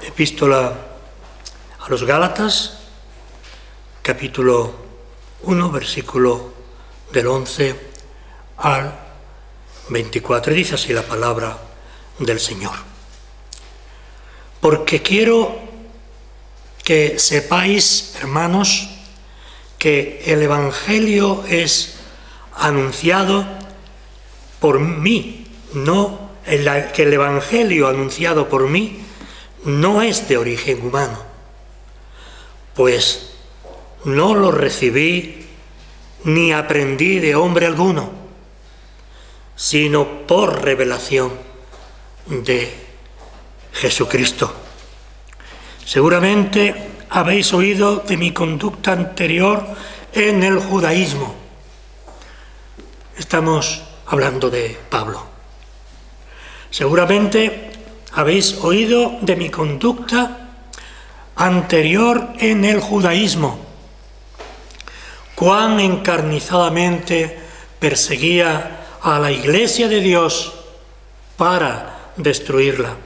Epístola a los Gálatas, capítulo 1, versículo del 11 al 24. Dice así la palabra del Señor. Porque quiero que sepáis, hermanos, que el Evangelio es anunciado por mí, que el Evangelio anunciado por mí no es de origen humano, pues no lo recibí ni aprendí de hombre alguno, sino por revelación de Jesucristo. Seguramente habéis oído de mi conducta anterior en el judaísmo. Estamos hablando de Pablo. Seguramente habéis oído de mi conducta anterior en el judaísmo, cuán encarnizadamente perseguía a la Iglesia de Dios para destruirla,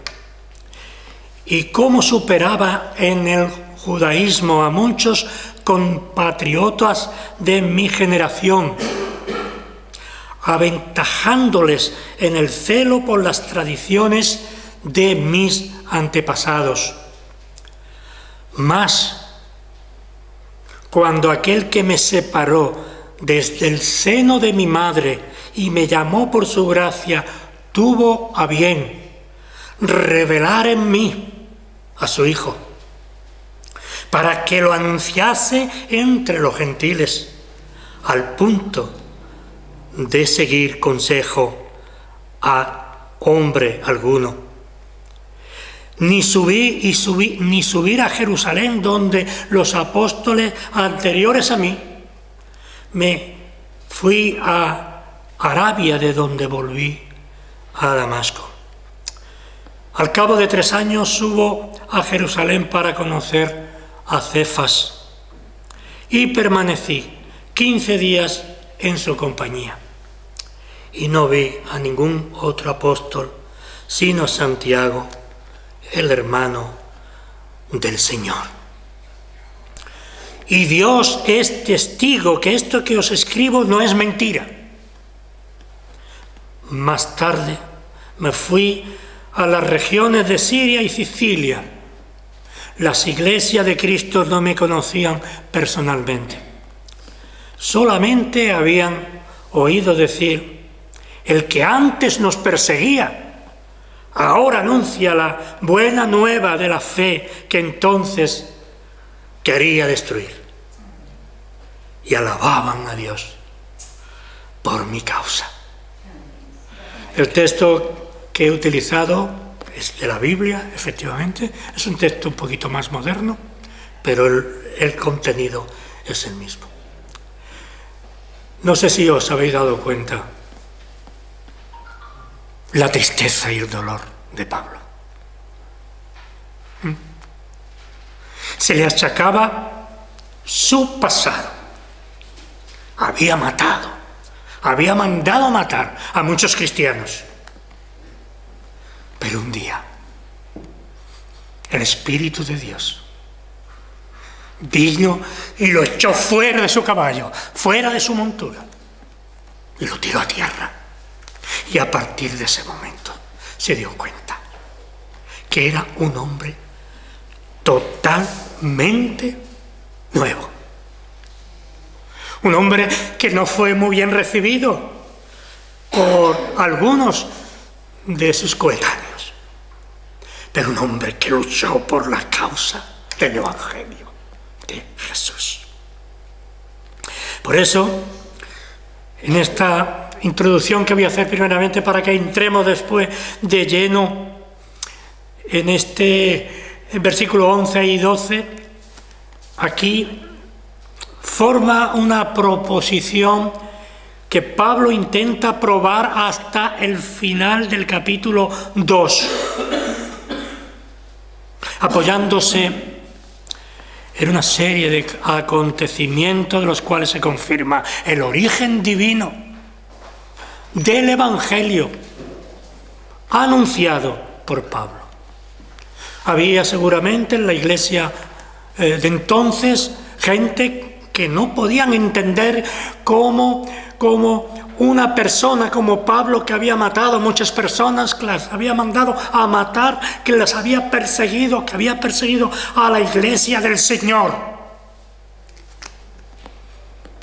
y cómo superaba en el judaísmo a muchos compatriotas de mi generación, aventajándoles en el celo por las tradiciones de mis antepasados. Mas, cuando aquel que me separó desde el seno de mi madre y me llamó por su gracia, tuvo a bien revelar en mí a su Hijo, para que lo anunciase entre los gentiles, al punto de seguir consejo a hombre alguno. Ni subir a Jerusalén, donde los apóstoles anteriores a mí, me fui a Arabia, de donde volví a Damasco. Al cabo de 3 años subo a Jerusalén para conocer a Cefas y permanecí 15 días en su compañía. Y no vi a ningún otro apóstol sino Santiago, el hermano del Señor. Y Dios es testigo que esto que os escribo no es mentira. Más tarde me fui a las regiones de Siria y Sicilia. Las iglesias de Cristo no me conocían personalmente. Solamente habían oído decir: el que antes nos perseguía ahora anuncia la buena nueva de la fe que entonces quería destruir. Y alababan a Dios por mi causa. El texto que he utilizado es de la Biblia, efectivamente. Es un texto un poquito más moderno, pero el contenido es el mismo. No sé si os habéis dado cuenta la tristeza y el dolor de Pablo. Se le achacaba su pasado. Había matado, había mandado matar a muchos cristianos. Pero un día, el Espíritu de Dios vino y lo echó fuera de su caballo, fuera de su montura, y lo tiró a tierra. Y a partir de ese momento se dio cuenta que era un hombre totalmente nuevo. Un hombre que no fue muy bien recibido por algunos de sus coetáneos, pero un hombre que luchó por la causa del Evangelio de Jesús. Por eso, en esta introducción que voy a hacer primeramente, para que entremos después de lleno en este versículo 11 y 12, aquí forma una proposición que Pablo intenta probar hasta el final del capítulo 2, apoyándose en una serie de acontecimientos de los cuales se confirma el origen divino del Evangelio anunciado por Pablo. Había seguramente en la iglesia de entonces gente que no podían entender cómo una persona como Pablo, que había matado a muchas personas, que las había mandado a matar, que las había perseguido, que había perseguido a la iglesia del Señor,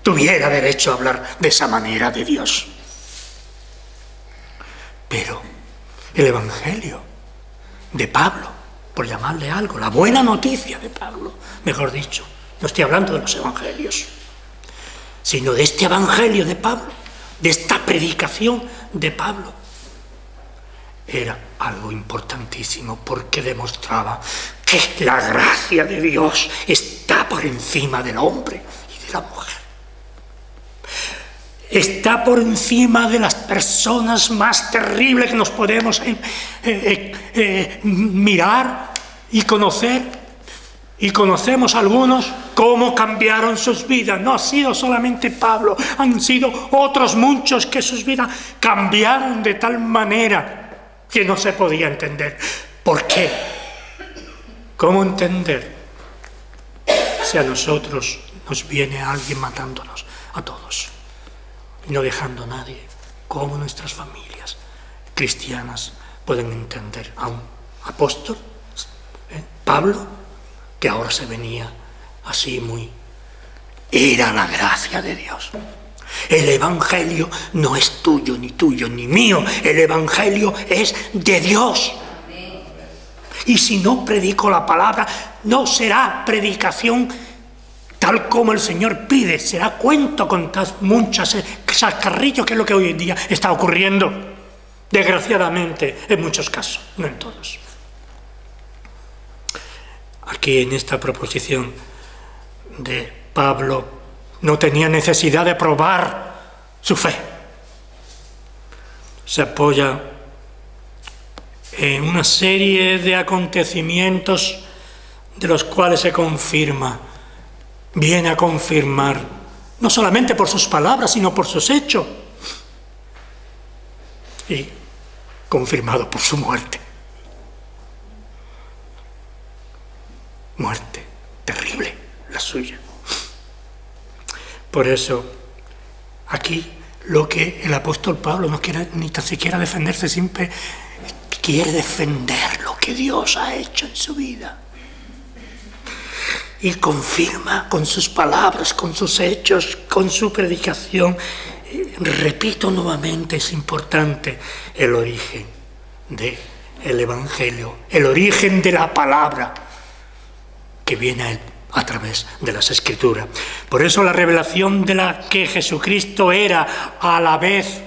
tuviera derecho a hablar de esa manera de Dios. Pero el Evangelio de Pablo, por llamarle algo, la buena noticia de Pablo, mejor dicho, no estoy hablando de los evangelios, sino de este Evangelio de Pablo, de esta predicación de Pablo, era algo importantísimo, porque demostraba que la gracia de Dios está por encima del hombre y de la mujer. Está por encima de las personas más terribles que nos podemos mirar y conocer. Y conocemos algunos cómo cambiaron sus vidas. No ha sido solamente Pablo, han sido otros muchos que sus vidas cambiaron de tal manera que no se podía entender. ¿Por qué? ¿Cómo entender si a nosotros nos viene alguien matándonos a todos y no dejando a nadie? ¿Cómo nuestras familias cristianas pueden entender a un apóstol, Pablo, que ahora se venía así muy... Era la gracia de Dios. El Evangelio no es tuyo, ni mío. El Evangelio es de Dios. Y si no predico la palabra, no será predicación tal como el Señor pide. Será cuento con muchas chascarrillos, que es lo que hoy en día está ocurriendo. Desgraciadamente, en muchos casos, no en todos. Aquí en esta proposición de Pablo no tenía necesidad de probar su fe. Se apoya en una serie de acontecimientos de los cuales se confirma, viene a confirmar, no solamente por sus palabras, sino por sus hechos, y confirmado por su muerte. Muerte terrible la suya. Por eso, aquí lo que el apóstol Pablo no quiere ni tan siquiera defenderse, siempre quiere defender lo que Dios ha hecho en su vida. Y confirma con sus palabras, con sus hechos, con su predicación. Repito nuevamente, es importante el origen del Evangelio, el origen de la palabra que viene a través de las Escrituras. Por eso la revelación de la que Jesucristo era a la vez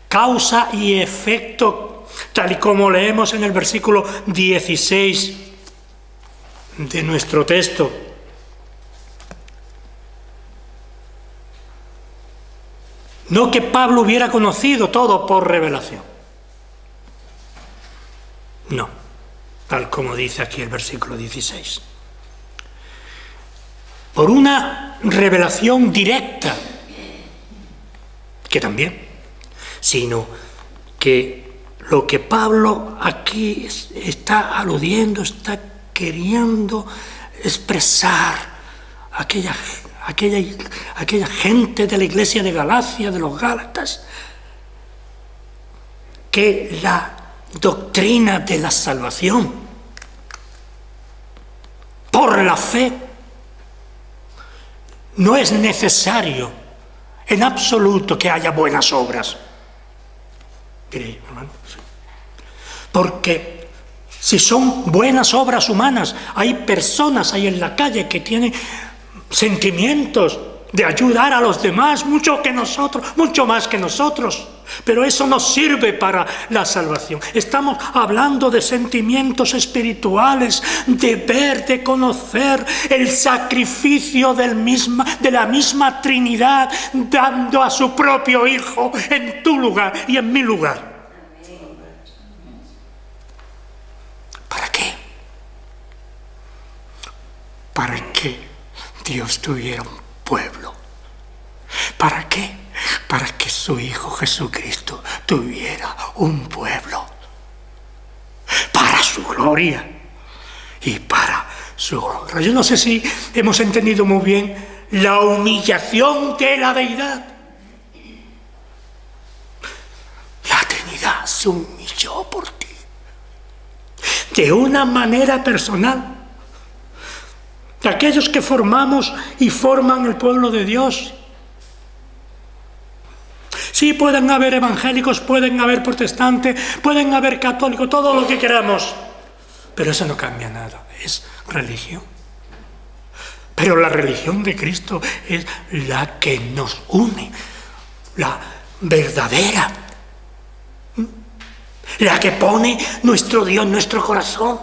causa y efecto, tal y como leemos en el versículo 16 de nuestro texto. No que Pablo hubiera conocido todo por revelación. No, tal como dice aquí el versículo 16. Por una revelación directa, que también, sino que lo que Pablo aquí está aludiendo, está queriendo expresar aquella gente de la iglesia de Galacia, de los Gálatas, que la doctrina de la salvación por la fe no es necesario en absoluto que haya buenas obras. Porque si son buenas obras humanas, hay personas ahí en la calle que tienen sentimientos de ayudar a los demás, mucho más que nosotros, pero eso no sirve para la salvación. Estamos hablando de sentimientos espirituales, de ver, de conocer el sacrificio de la misma Trinidad, dando a su propio Hijo en tu lugar y en mi lugar. ¿Para qué? Para que Dios tuviera un pueblo. ¿Para qué? Para que su Hijo Jesucristo tuviera un pueblo. Para su gloria. y para su honra. Yo no sé si hemos entendido muy bien la humillación de la deidad. La Trinidad se humilló por ti de una manera personal. De aquellos que formamos y forman el pueblo de Dios. Sí, pueden haber evangélicos, pueden haber protestantes, pueden haber católicos, todo lo que queramos, pero eso no cambia nada, es religión. Pero la religión de Cristo es la que nos une, la verdadera, la que pone nuestro Dios en nuestro corazón,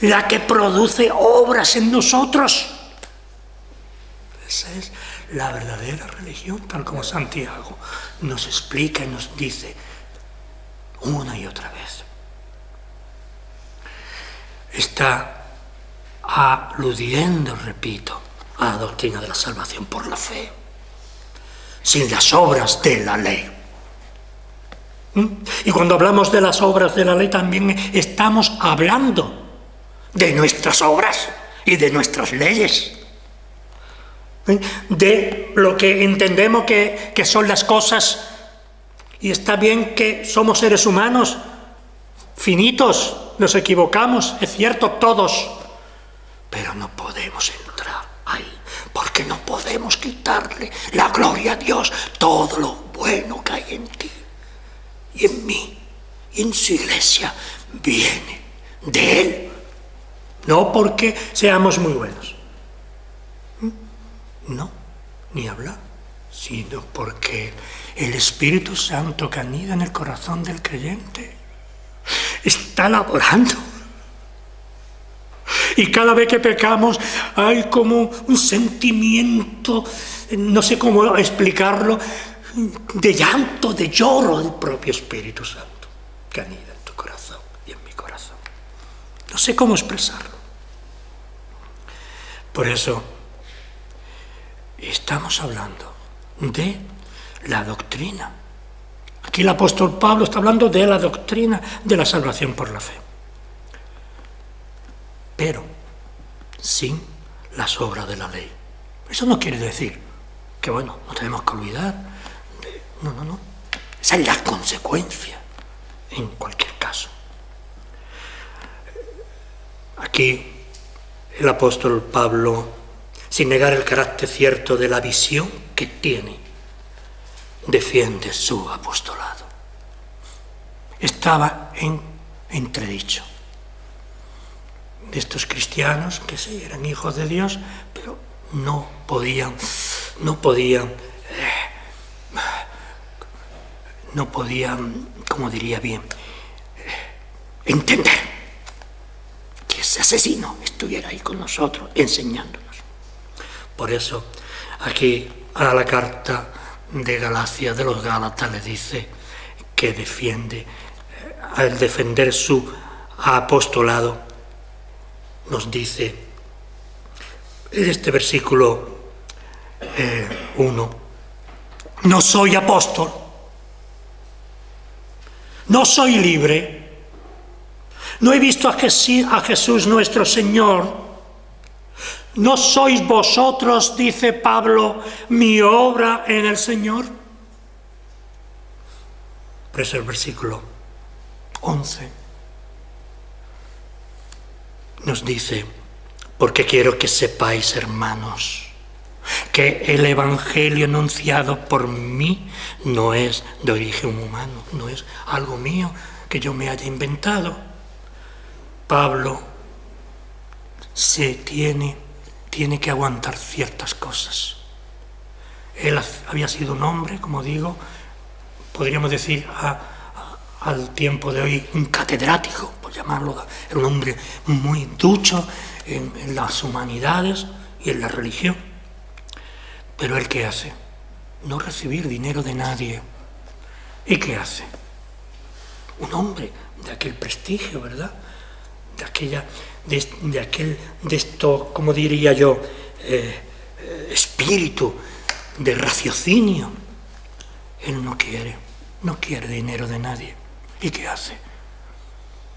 la que produce obras en nosotros. Esa es la verdadera religión, tal como Santiago nos explica y nos dice una y otra vez. Está aludiendo, repito, a la doctrina de la salvación por la fe, sin las obras de la ley. Y cuando hablamos de las obras de la ley también estamos hablando de nuestras obras y de nuestras leyes, de lo que entendemos que son las cosas. Y está bien que somos seres humanos finitos, nos equivocamos, es cierto, todos, pero no podemos entrar ahí, porque no podemos quitarle la gloria a Dios, todo lo bueno que hay en ti y en mí y en su iglesia viene de Él, no porque seamos muy buenos, no, ni hablar, sino porque el Espíritu Santo que anida en el corazón del creyente está laborando. Y cada vez que pecamos hay como un sentimiento, no sé cómo explicarlo, de llanto, de lloro del propio Espíritu Santo que anida en tu corazón y en mi corazón. No sé cómo expresarlo. Por eso estamos hablando de la doctrina. Aquí el apóstol Pablo está hablando de la doctrina de la salvación por la fe, pero sin las obras de la ley. Eso no quiere decir que, bueno, no tenemos que olvidar de... No. Esa es la consecuencia en cualquier caso. Aquí el apóstol Pablo, sin negar el carácter cierto de la visión que tiene, defiende su apostolado. Estaba en entredicho de estos cristianos que sí eran hijos de Dios, pero no podían, como diría bien, entender que ese asesino estuviera ahí con nosotros enseñándonos. Por eso aquí a la carta de Galacia, de los Gálatas, le dice que defiende, al defender su apostolado, nos dice en este versículo 1, no soy apóstol, no soy libre, no he visto a Jesús nuestro Señor. ¿No sois vosotros, dice Pablo, mi obra en el Señor? Por eso el versículo 11 nos dice, porque quiero que sepáis, hermanos, que el evangelio anunciado por mí no es de origen humano, no es algo mío que yo me haya inventado. Pablo tiene que aguantar ciertas cosas. Él había sido un hombre, como digo, podríamos decir al tiempo de hoy, un catedrático, por llamarlo, era un hombre muy ducho en las humanidades y en la religión. Pero ¿él qué hace? No recibir dinero de nadie. ¿Y qué hace? Un hombre de aquel prestigio, ¿verdad? De esto, como diría yo, espíritu de raciocinio. Él no quiere dinero de nadie. ¿Y qué hace?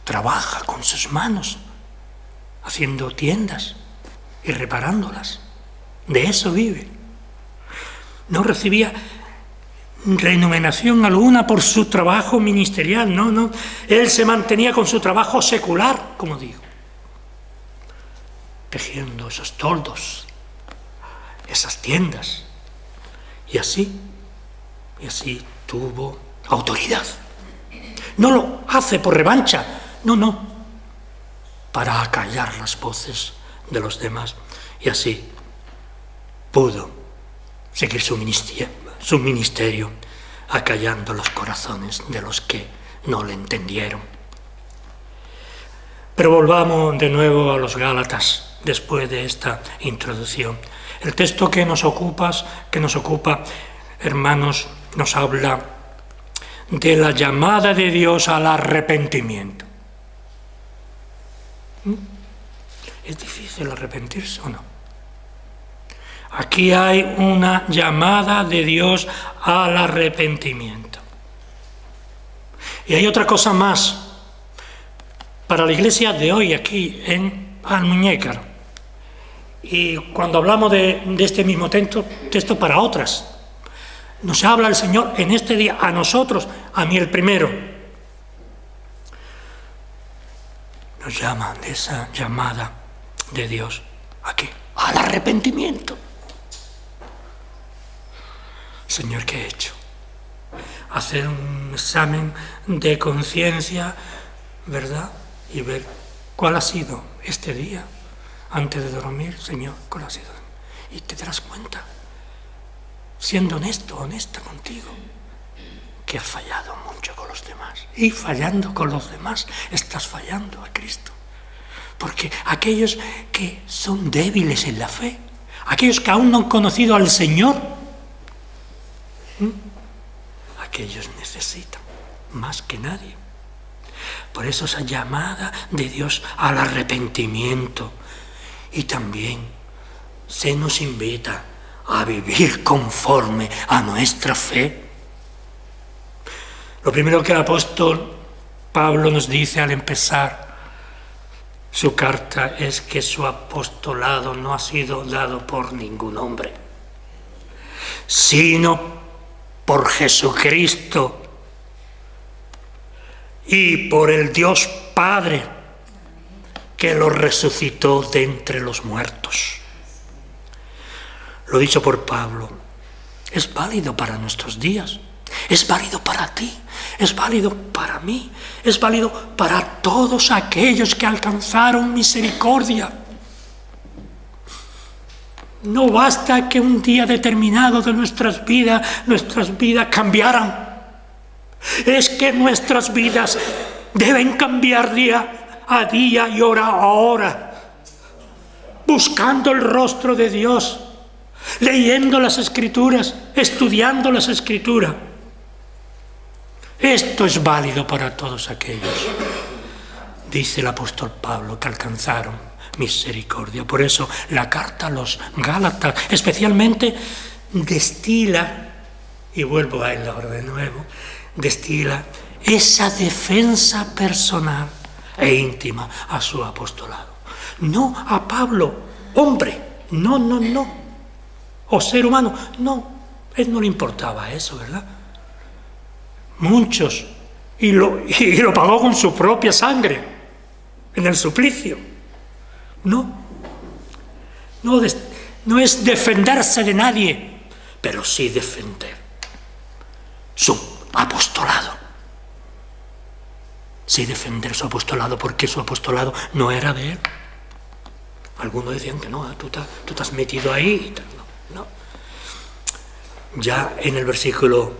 Trabaja con sus manos haciendo tiendas y reparándolas. De eso vive. No recibía remuneración alguna por su trabajo ministerial, no. Él se mantenía con su trabajo secular, como digo, tejiendo esos toldos, esas tiendas, y así tuvo autoridad. No lo hace por revancha, no, para acallar las voces de los demás, y así pudo seguir su ministerio, acallando los corazones de los que no le entendieron. Pero volvamos de nuevo a los Gálatas, después de esta introducción. El texto que nos ocupa, hermanos, nos habla de la llamada de Dios al arrepentimiento. ¿Es difícil arrepentirse o no? Aquí hay una llamada de Dios al arrepentimiento. Y hay otra cosa más para la iglesia de hoy aquí en Almuñécar. Y cuando hablamos de este mismo texto para otras, nos habla el Señor en este día a nosotros, a mí el primero. Nos llama de esa llamada de Dios aquí, al arrepentimiento. Señor, ¿qué he hecho? Hacer un examen de conciencia, ¿verdad? Y ver cuál ha sido este día antes de dormir, Señor, cuál ha sido. Y te darás cuenta, siendo honesta contigo, que has fallado mucho con los demás. Y fallando con los demás, estás fallando a Cristo. Porque aquellos que son débiles en la fe, aquellos que aún no han conocido al Señor, aquellos necesitan más que nadie. Por eso esa llamada de Dios al arrepentimiento. Y también se nos invita a vivir conforme a nuestra fe. Lo primero que el apóstol Pablo nos dice al empezar su carta es que su apostolado no ha sido dado por ningún hombre, sino por Jesucristo y por el Dios Padre que lo resucitó de entre los muertos. Lo dicho por Pablo es válido para nuestros días, es válido para ti, es válido para mí, es válido para todos aquellos que alcanzaron misericordia. No basta que un día determinado de nuestras vidas cambiaran. Es que nuestras vidas deben cambiar día a día y hora a hora, buscando el rostro de Dios, leyendo las Escrituras, estudiando las Escrituras. Esto es válido para todos aquellos, dice el apóstol Pablo, que alcanzaron misericordia. Por eso la carta a los Gálatas especialmente destila, y vuelvo a él ahora de nuevo, destila esa defensa personal e íntima a su apostolado. No a Pablo, hombre, no, o ser humano, no, él no le importaba eso, ¿verdad? Muchos, y lo pagó con su propia sangre, en el suplicio. No es defenderse de nadie, pero sí defender su apostolado. Sí defender su apostolado, porque su apostolado no era de él. Algunos decían que no, tú te has metido ahí. No. Ya en el versículo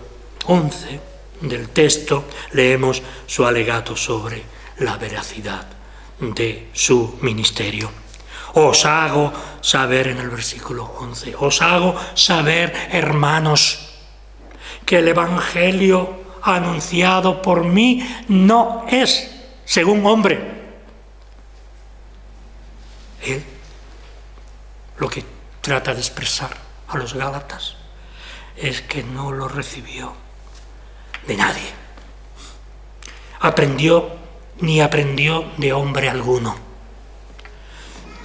11 del texto leemos su alegato sobre la veracidad de su ministerio. Os hago saber, en el versículo 11, os hago saber, hermanos, que el evangelio anunciado por mí no es según hombre. Él lo que trata de expresar a los Gálatas es que no lo recibió de nadie. Aprendió de hombre alguno,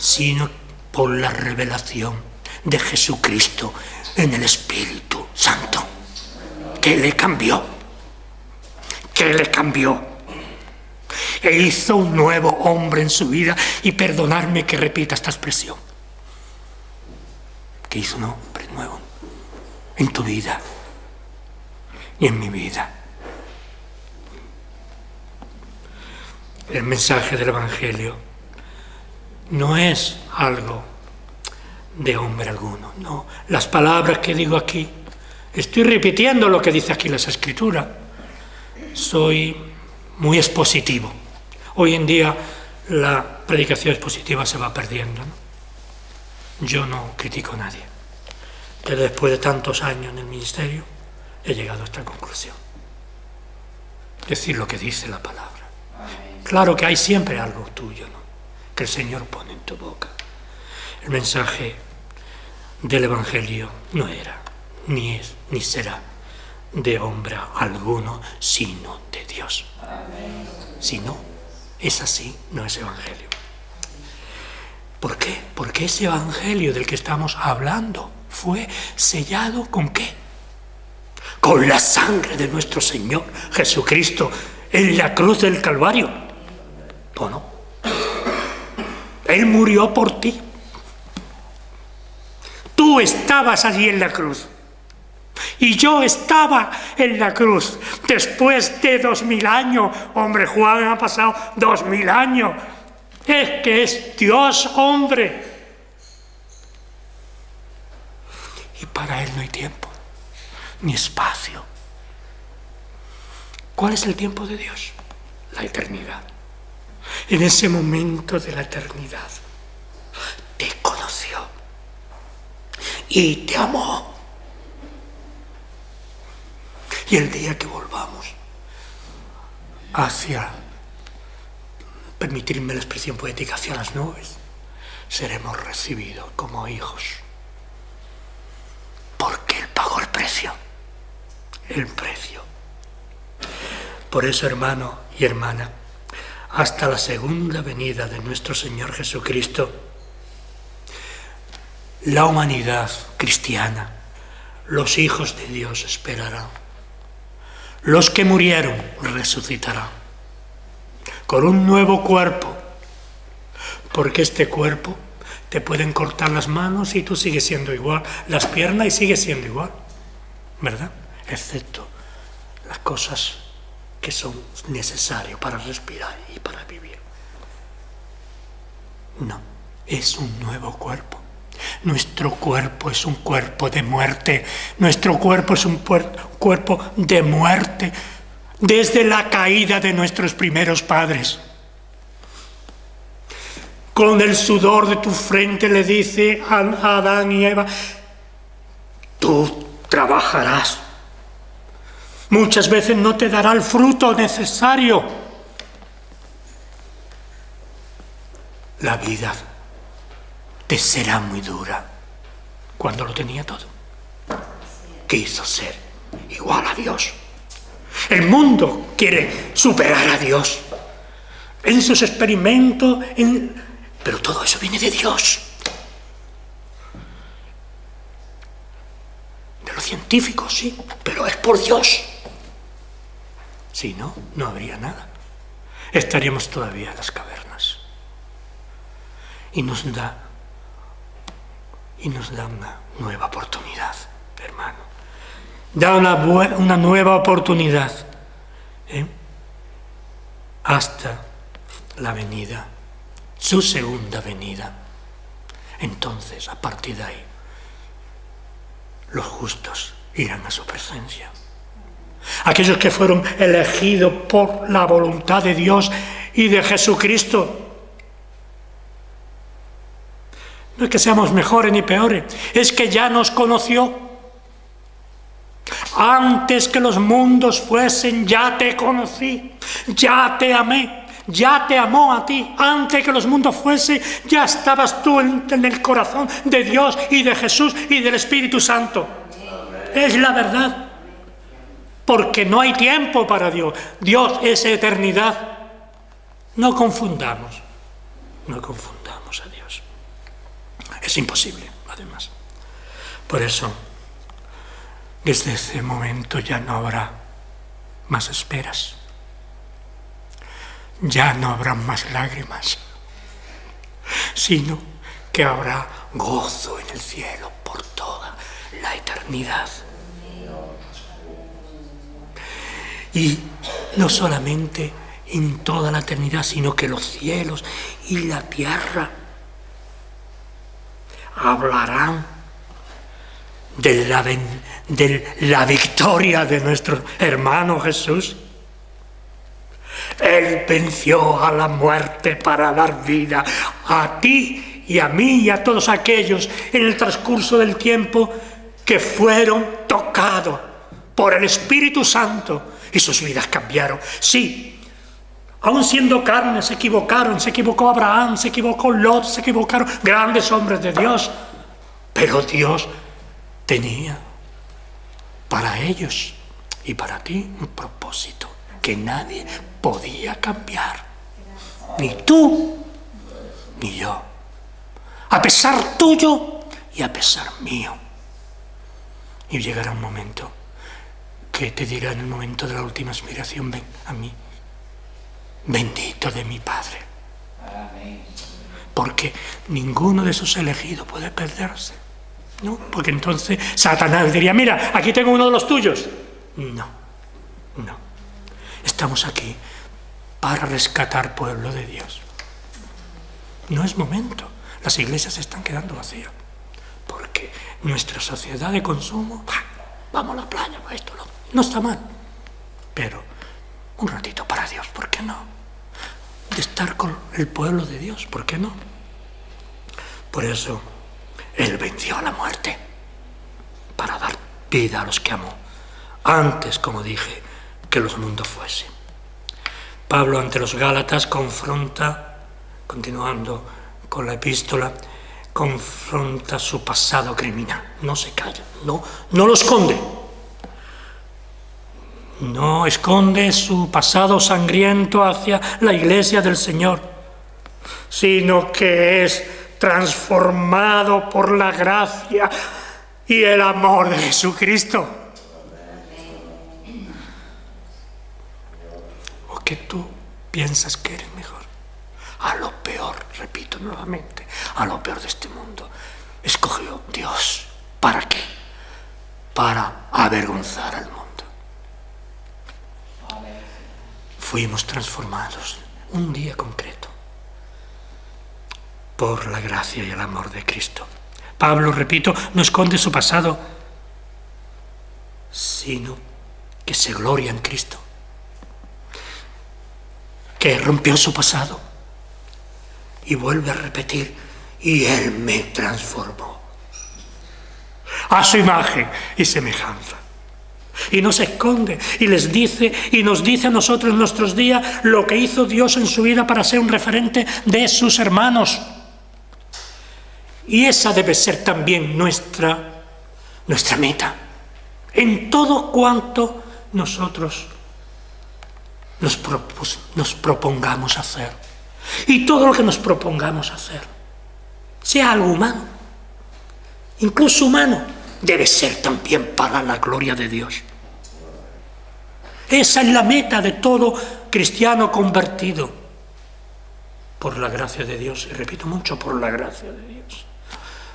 sino por la revelación de Jesucristo en el Espíritu Santo, que le cambió, e hizo un nuevo hombre en su vida. Y perdonadme que repita esta expresión, que hizo un hombre nuevo en tu vida y en mi vida. El mensaje del Evangelio no es algo de hombre alguno, no. Las palabras que digo aquí, estoy repitiendo lo que dice aquí las Escrituras. Soy muy expositivo. Hoy en día la predicación expositiva se va perdiendo, ¿no? Yo no critico a nadie, pero después de tantos años en el ministerio he llegado a esta conclusión. Decir lo que dice la palabra. Claro que hay siempre algo tuyo, ¿no?, que el Señor pone en tu boca. El mensaje del Evangelio no era, ni es, ni será de hombre alguno, sino de Dios. Si no es así, no es Evangelio. ¿Por qué? Porque ese Evangelio del que estamos hablando fue sellado ¿con qué? Con la sangre de nuestro Señor Jesucristo en la cruz del Calvario. ¿O no? Él murió por ti. Tú estabas allí en la cruz. Y yo estaba en la cruz. Después de 2000 años. Hombre, Juan, ha pasado 2000 años. Es que es Dios hombre. Y para Él no hay tiempo, ni espacio. ¿Cuál es el tiempo de Dios? La eternidad. En ese momento de la eternidad te conoció y te amó. Y el día que volvamos hacia, permitirme la expresión poética, hacia las nubes, seremos recibidos como hijos. Porque Él pagó el precio. El precio. Por eso, hermano y hermana, hasta la segunda venida de nuestro Señor Jesucristo, la humanidad cristiana, los hijos de Dios esperarán. Los que murieron resucitarán con un nuevo cuerpo, porque este cuerpo te pueden cortar las manos y tú sigues siendo igual, las piernas y sigues siendo igual, ¿verdad? Excepto las cosas que son necesarias para respirar y para vivir. No, es un nuevo cuerpo. Nuestro cuerpo es un cuerpo de muerte. Nuestro cuerpo es un cuerpo de muerte desde la caída de nuestros primeros padres. Con el sudor de tu frente le dice a Adán y Eva, tú trabajarás. Muchas veces no te dará el fruto necesario. La vida te será muy dura. Cuando lo tenía todo, quiso ser igual a Dios. El mundo quiere superar a Dios en sus experimentos, pero todo eso viene de Dios. De los científicos, sí, pero es por Dios. Si no, no habría nada. Estaríamos todavía en las cavernas. Y nos da una nueva oportunidad, hermano. Da una nueva oportunidad, hasta la venida, su segunda venida. Entonces, a partir de ahí, los justos irán a su presencia. Aquellos que fueron elegidos por la voluntad de Dios y de Jesucristo. No es que seamos mejores ni peores, es que ya nos conoció. Antes que los mundos fuesen, ya te conocí, ya te amé, ya te amó a ti. Antes que los mundos fuesen, ya estabas tú en el corazón de Dios y de Jesús y del Espíritu Santo. Es la verdad. Porque no hay tiempo para Dios. Dios es eternidad. No confundamos a Dios. Es imposible, además. Por eso, desde ese momento ya no habrá más esperas. Ya no habrá más lágrimas, sino que habrá gozo en el cielo por toda la eternidad. Y no solamente en toda la eternidad, sino que los cielos y la tierra hablarán de la victoria de nuestro hermano Jesús. Él venció a la muerte para dar vida a ti y a mí y a todos aquellos en el transcurso del tiempo que fueron tocados por el Espíritu Santo y sus vidas cambiaron. Sí, aún siendo carne se equivocaron, se equivocó Abraham, se equivocó Lot, se equivocaron grandes hombres de Dios, pero Dios tenía para ellos y para ti un propósito que nadie podía cambiar, ni tú ni yo, a pesar tuyo y a pesar mío. Y llegará un momento que te dirá en el momento de la última aspiración: ven a mí, bendito de mi Padre. Porque ninguno de esos elegidos puede perderse, ¿no? Porque entonces Satanás diría: mira, aquí tengo uno de los tuyos. No, no. Estamos aquí para rescatar pueblo de Dios. No es momento. Las iglesias se están quedando vacías. Porque nuestra sociedad de consumo, vamos a la playa, esto no está mal. Pero un ratito para Dios, ¿por qué no? De estar con el pueblo de Dios, ¿por qué no? Por eso, Él venció a la muerte para dar vida a los que amó. Antes, como dije, que los mundos fuesen. Pablo ante los Gálatas confronta, continuando con la epístola, confronta su pasado criminal. No se calla, no lo esconde. No esconde su pasado sangriento hacia la iglesia del Señor, sino que es transformado por la gracia y el amor de Jesucristo. Que tú piensas que eres mejor. A lo peor, repito nuevamente, a lo peor de este mundo escogió Dios. ¿Para qué? Para avergonzar al mundo. Fuimos transformados un día concreto por la gracia y el amor de Cristo. Pablo, repito, no esconde su pasado, sino que se gloria en Cristo, que rompió su pasado y vuelve a repetir: y Él me transformó a su imagen y semejanza. Y no se esconde y les dice y nos dice a nosotros en nuestros días lo que hizo Dios en su vida para ser un referente de sus hermanos. Y esa debe ser también nuestra meta en todo cuanto nosotros nos propongamos hacer. Y todo lo que nos propongamos hacer, sea algo humano, incluso humano, debe ser también para la gloria de Dios. Esa es la meta de todo cristiano convertido por la gracia de Dios. Y repito mucho, por la gracia de Dios.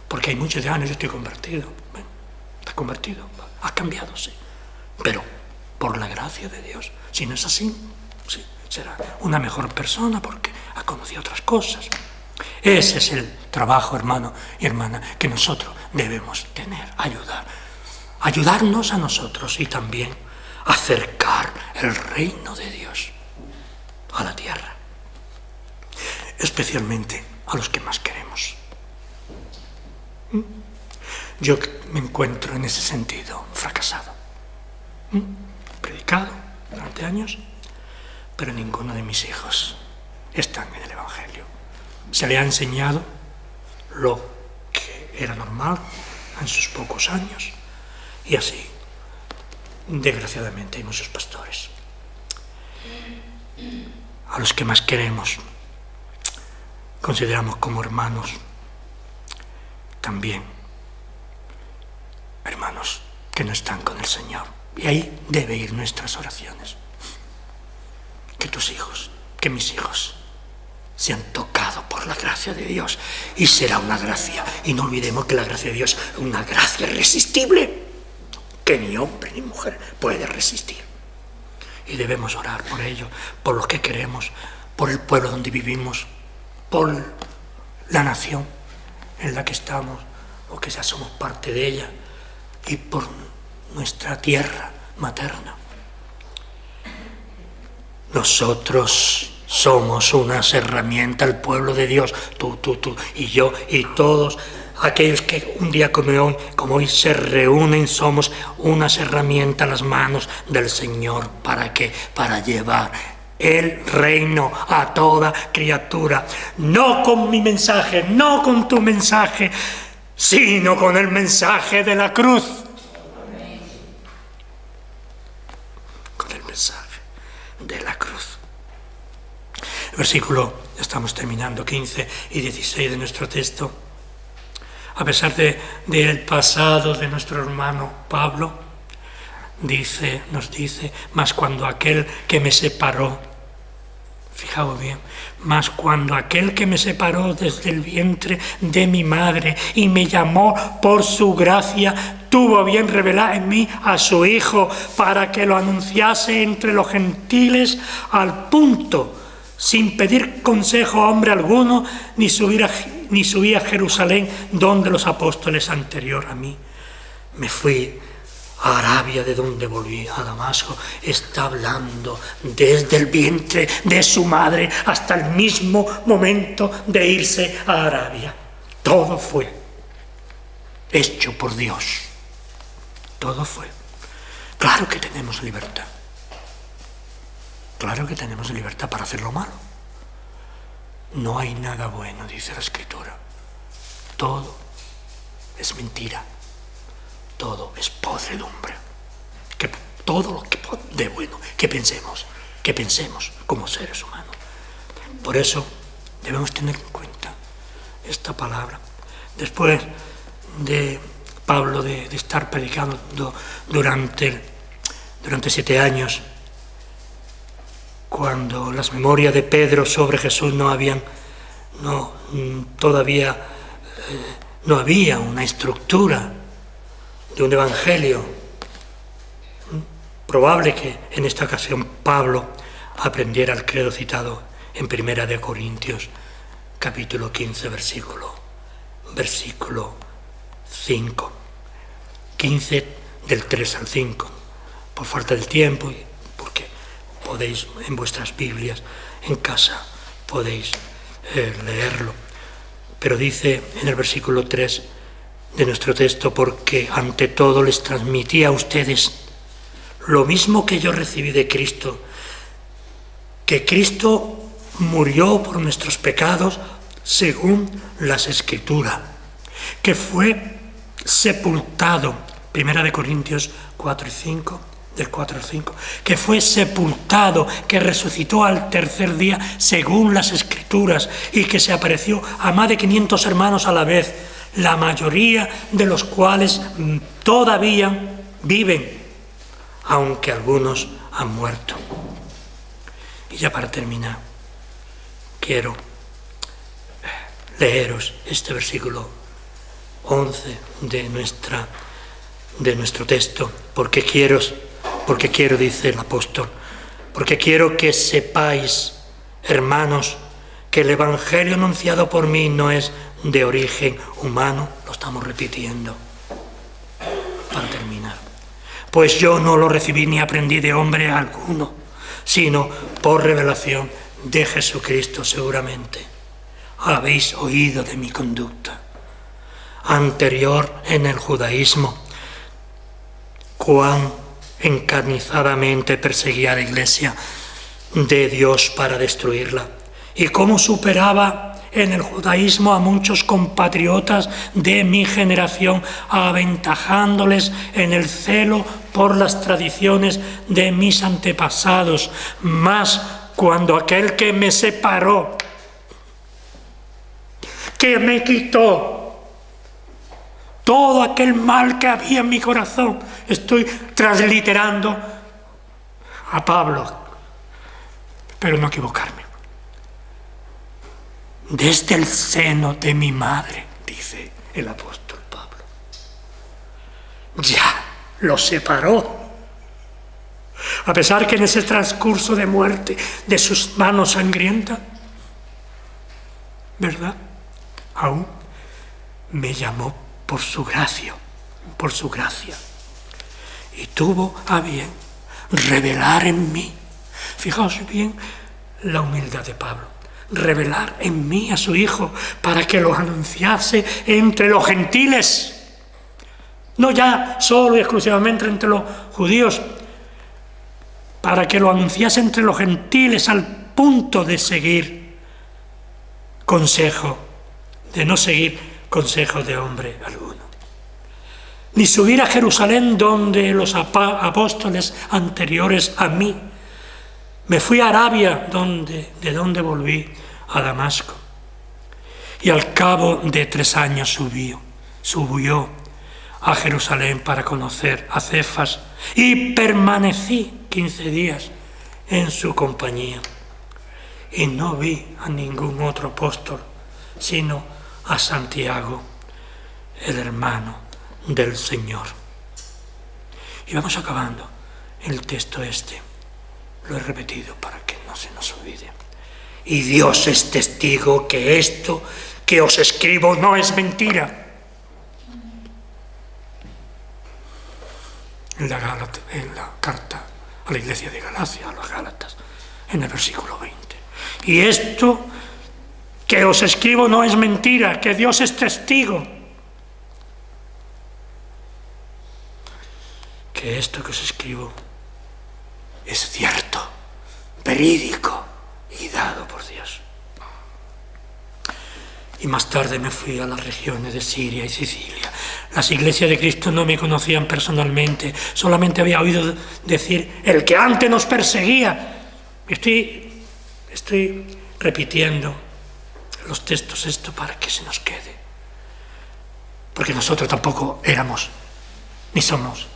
Porque hay muchos de años yo estoy convertido. Bueno, estás convertido, has cambiado, sí. Pero por la gracia de Dios. Si no es así, sí, será una mejor persona porque ha conocido otras cosas. Ese es el trabajo, hermano y hermana, que nosotros debemos tener, ayudarnos a nosotros y también acercar el reino de Dios a la tierra, especialmente a los que más queremos. Yo me encuentro en ese sentido fracasado. Predicado durante años, pero ninguno de mis hijos están en el Evangelio. Se le ha enseñado lo que era normal en sus pocos años, y así, desgraciadamente, hay muchos pastores. A los que más queremos, consideramos como hermanos, también hermanos que no están con el Señor. Y ahí debe ir nuestras oraciones. Que tus hijos, que mis hijos sean tocados por la gracia de Dios. Y será una gracia. Y no olvidemos que la gracia de Dios es una gracia irresistible que ni hombre ni mujer puede resistir. Y debemos orar por ello, por lo que queremos, por el pueblo donde vivimos, por la nación en la que estamos, o que ya somos parte de ella, y por nuestra tierra materna. Nosotros somos unas herramientas, el pueblo de Dios, tú y yo y todos aquellos que un día como hoy se reúnen, somos unas herramientas en las manos del Señor. ¿Para qué? Para llevar el reino a toda criatura. No con mi mensaje, no con tu mensaje, sino con el mensaje de la cruz. Con el mensaje de la cruz. El versículo, ya estamos terminando, 15 y 16 de nuestro texto. A pesar del pasado de nuestro hermano Pablo, nos dice, mas cuando aquel que me separó, fijaos bien, mas cuando aquel que me separó desde el vientre de mi madre y me llamó por su gracia, tuvo a bien revelar en mí a su Hijo para que lo anunciase entre los gentiles al punto, sin pedir consejo a hombre alguno, ni subí a Jerusalén, donde los apóstoles anterior a mí. Me fui a Arabia, de donde volví a Damasco. Está hablando desde el vientre de su madre hasta el mismo momento de irse a Arabia. Todo fue hecho por Dios. Todo fue. Claro que tenemos libertad. Claro que tenemos libertad para hacer lo malo. No hay nada bueno, dice la Escritura. Todo es mentira. Todo es podredumbre. Que todo lo que de bueno que pensemos como seres humanos. Por eso debemos tener en cuenta esta palabra. Después de Pablo de estar predicando durante 7 años, cuando las memorias de Pedro sobre Jesús todavía no había una estructura de un evangelio. Probable que en esta ocasión Pablo aprendiera el credo citado en 1 Corintios, capítulo 15, versículo 5. 15 del 3 al 5. Por falta del tiempo y porque podéis en vuestras Biblias en casa podéis leerlo. Pero dice en el versículo 3 de nuestro texto: porque ante todo les transmití a ustedes lo mismo que yo recibí de Cristo, que Cristo murió por nuestros pecados según las Escrituras, que fue sepultado, 1 Corintios 4 y 5, del 4 al 5, que fue sepultado, que resucitó al tercer día según las Escrituras y que se apareció a más de 500 hermanos a la vez, la mayoría de los cuales todavía viven, aunque algunos han muerto. Y ya para terminar, quiero leeros este versículo 11 de nuestro texto, porque quiero, dice el apóstol, porque quiero que sepáis, hermanos, que el evangelio anunciado por mí no es de origen humano. Lo estamos repitiendo para terminar. Pues yo no lo recibí ni aprendí de hombre alguno, sino por revelación de Jesucristo. Seguramente habéis oído de mi conducta anterior en el judaísmo, cuán encarnizadamente perseguía a la iglesia de Dios para destruirla, y cómo superaba en el judaísmo a muchos compatriotas de mi generación, aventajándoles en el celo por las tradiciones de mis antepasados. Mas cuando aquel que me separó, que me quitó todo aquel mal que había en mi corazón. Estoy transliterando a Pablo, pero no equivocarme. Desde el seno de mi madre, dice el apóstol Pablo, ya lo separó. A pesar que en ese transcurso de muerte de sus manos sangrientas, ¿verdad? Aún me llamó por su gracia, y tuvo a bien revelar en mí, fijaos bien la humildad de Pablo, revelar en mí a su Hijo para que lo anunciase entre los gentiles, no ya solo y exclusivamente entre los judíos, para que lo anunciase entre los gentiles al punto de seguir consejo, de no seguir consejo de hombre alguno. Ni subir a Jerusalén donde los apóstoles anteriores a mí. Me fui a Arabia, de donde volví a Damasco. Y al cabo de 3 años subió a Jerusalén para conocer a Cefas y permanecí 15 días en su compañía. Y no vi a ningún otro apóstol, sino a Santiago, el hermano del Señor. Y vamos acabando el texto este. Lo he repetido para que no se nos olvide. Y Dios es testigo que esto que os escribo no es mentira. En la carta a la iglesia de Galacia, a los Gálatas, en el versículo 20. Y esto que os escribo no es mentira, que Dios es testigo. Que esto que os escribo es cierto, verídico y dado por Dios. Y más tarde me fui a las regiones de Siria y Sicilia. Las iglesias de Cristo no me conocían personalmente, solamente había oído decir, el que antes nos perseguía. Estoy repitiendo los textos esto para que se nos quede. Porque nosotros tampoco éramos, ni somos,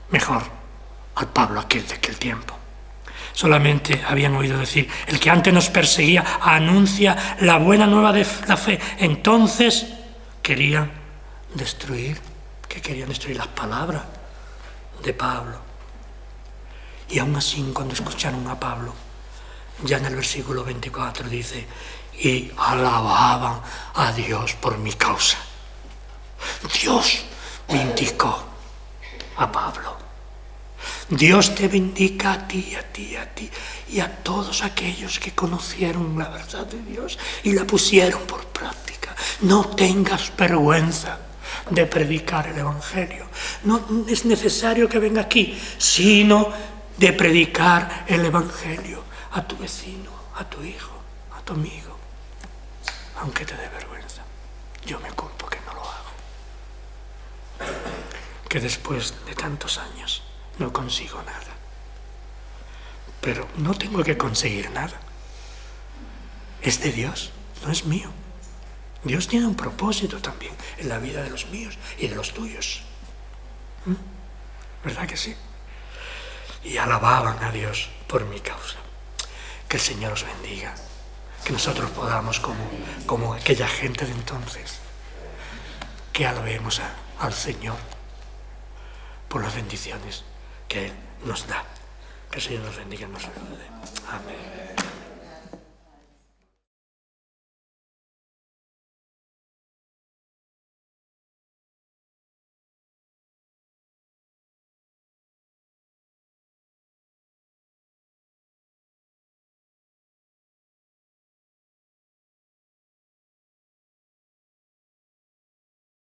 mejor al Pablo aquel de aquel tiempo. Solamente habían oído decir, el que antes nos perseguía anuncia la buena nueva de la fe. Entonces querían destruir las palabras de Pablo. Y aún así, cuando escucharon a Pablo, ya en el versículo 24 dice, y alababan a Dios por mi causa. Dios vindicó a Pablo. Dios te bendiga a ti y a todos aquellos que conocieron la verdad de Dios y la pusieron por práctica. No tengas vergüenza de predicar el Evangelio. No es necesario que venga aquí, sino de predicar el Evangelio a tu vecino, a tu hijo, a tu amigo. Aunque te dé vergüenza. Yo me culpo que no lo hago. Que después de tantos años no consigo nada. Pero no tengo que conseguir nada. Es de Dios, no es mío. Dios tiene un propósito también en la vida de los míos y de los tuyos. ¿Verdad que sí? Y alababan a Dios por mi causa. Que el Señor os bendiga. Que nosotros podamos, como aquella gente de entonces, que alabemos al Señor por las bendiciones que Él nos da. Que el Señor nos bendiga y nos ayude. Amén.